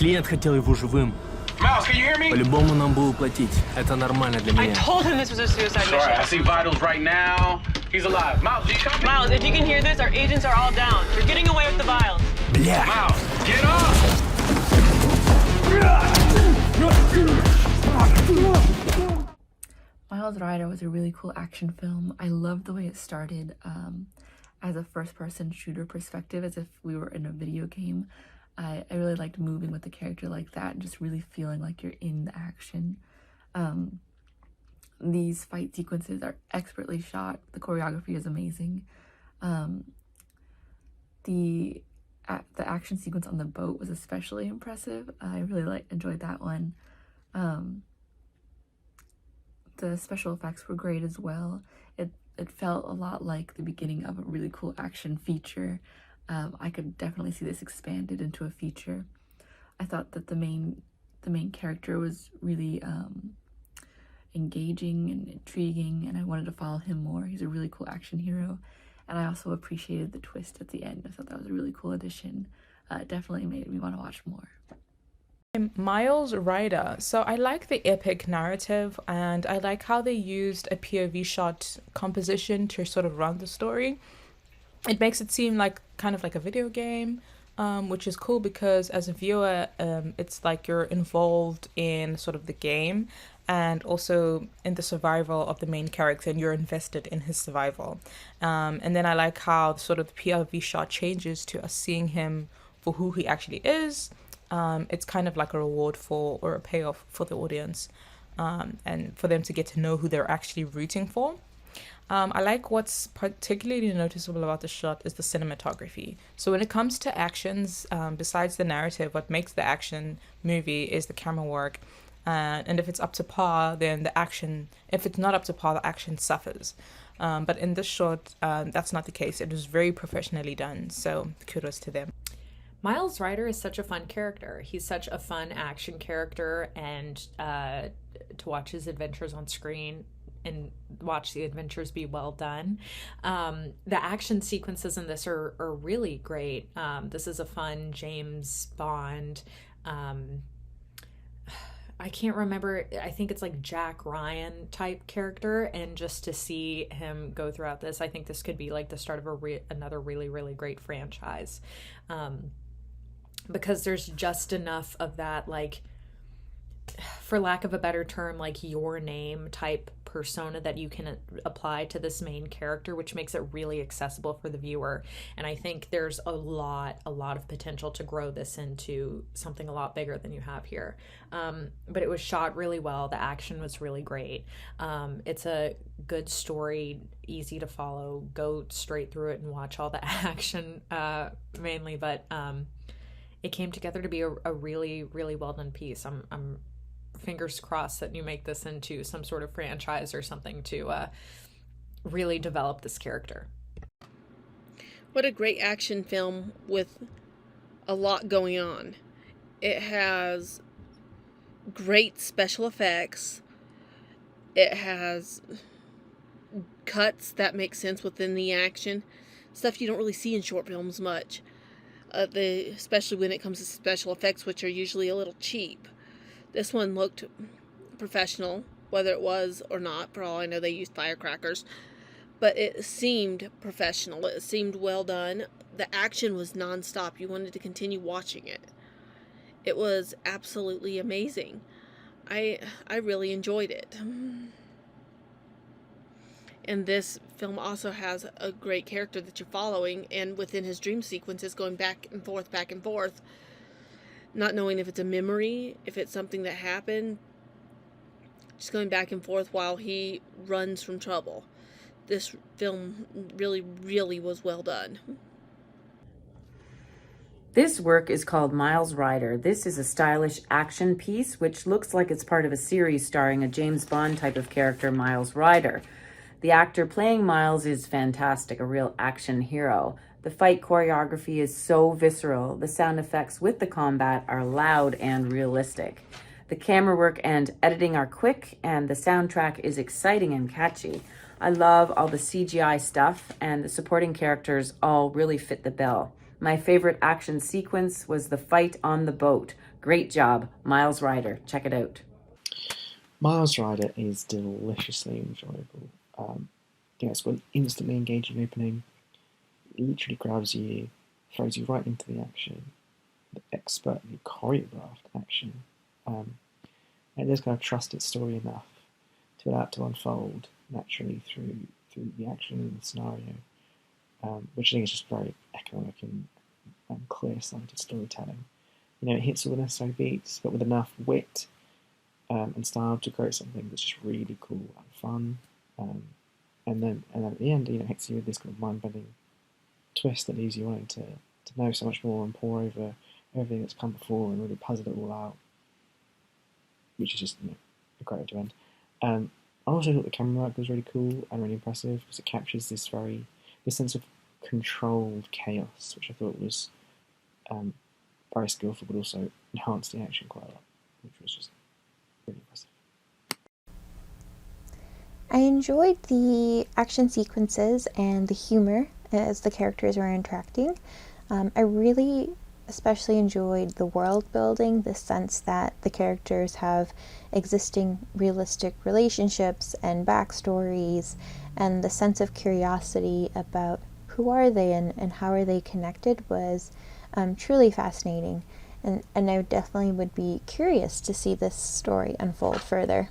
Клиент хотел его живым. Miles, can you hear me? По-любому нам будут платить. Это нормально для I меня. told him this was a suicide Sorry, mission. I see vitals right now. He's alive. Miles, do you copy? Miles, if you can hear this, our agents are all down. They're getting away with the vials. Бля! Miles, get up! Miles Rider was a really cool action film. I loved the way it started as a first-person shooter perspective, as if we were in a video game. I really liked moving with the character like that and just really feeling like you're in the action. These fight sequences are expertly shot. The choreography is amazing. The action sequence on the boat was especially impressive. I really enjoyed that one. The special effects were great as well. It felt a lot like the beginning of a really cool action feature. I could definitely see this expanded into a feature. I thought that the main character was really engaging and intriguing, and I wanted to follow him more. He's a really cool action hero, and I also appreciated the twist at the end. I thought that was a really cool addition. It definitely made me want to watch more. Miles Rider. So I like the epic narrative, and I like how they used a POV shot composition to sort of run the story. It makes it seem like kind of like a video game, which is cool because as a viewer, it's like you're involved in sort of the game and also in the survival of the main character, and you're invested in his survival. And then I like how sort of the POV shot changes to us seeing him for who he actually is. It's kind of like a reward for, or a payoff for the audience, and for them to get to know who they're actually rooting for. I like what's particularly noticeable about the shot is the cinematography. So when it comes to actions, besides the narrative, what makes the action movie is the camera work. And if it's up to par, then the action, if it's not up to par, the action suffers. But in this shot, that's not the case. It was very professionally done. So kudos to them. Miles Rider is such a fun character. He's such a fun action character, and to watch his adventures on screen and watch the adventures be well done. The action sequences in this are really great. This is a fun James Bond. I can't remember, I think it's like Jack Ryan type character, and just to see him go throughout this, I think this could be like the start of another really, really great franchise. Because there's just enough of that, like, for lack of a better term, like your name type persona that you can apply to this main character, which makes it really accessible for the viewer. And I think there's a lot of potential to grow this into something a lot bigger than you have here. But it was shot really well. The action was really great. It's a good story, easy to follow. Go straight through it and watch all the action mainly, but it came together to be a really, really well done piece. I'm fingers crossed that you make this into some sort of franchise or something to really develop this character. What a great action film with a lot going on. It has great special effects. It has cuts that make sense within the action. Stuff you don't really see in short films much. Especially when it comes to special effects, which are usually a little cheap. This one looked professional, whether it was or not. For all I know, they used firecrackers. But it seemed professional. It seemed well done. The action was nonstop. You wanted to continue watching it. It was absolutely amazing. I really enjoyed it. And this film also has a great character that you're following, and within his dream sequences going back and forth, not knowing if it's a memory, if it's something that happened, just going back and forth while he runs from trouble. This film really, really was well done. This work is called Miles Rider. This is a stylish action piece which looks like it's part of a series starring a James Bond type of character, Miles Rider. The actor playing Miles is fantastic, a real action hero. The fight choreography is so visceral. The sound effects with the combat are loud and realistic. The camera work and editing are quick, and the soundtrack is exciting and catchy. I love all the CGI stuff, and the supporting characters all really fit the bill. My favorite action sequence was the fight on the boat. Great job, Miles Ryder. Check it out. Miles Rider is deliciously enjoyable. It's got an instantly engaging opening. It literally grabs you, throws you right into the action, the expertly choreographed action. And it does kind of trust its story enough to allow it to unfold naturally through the action and the scenario, which I think is just very economic and clear-sighted storytelling. It hits all the necessary beats, but with enough wit and style to create something that's just really cool and fun. And then at the end, it hits you with this kind of mind-bending twist that leaves you wanting to know so much more and pore over everything that's come before and really puzzle it all out, which is just a great way to end. I also thought the camera work was really cool and really impressive because it captures this sense of controlled chaos, which I thought was very skillful, but also enhanced the action quite a lot, which was just really impressive. I enjoyed the action sequences and the humor as the characters were interacting. I really especially enjoyed the world building, the sense that the characters have existing realistic relationships and backstories, and the sense of curiosity about who are they and how are they connected was truly fascinating. And I definitely would be curious to see this story unfold further.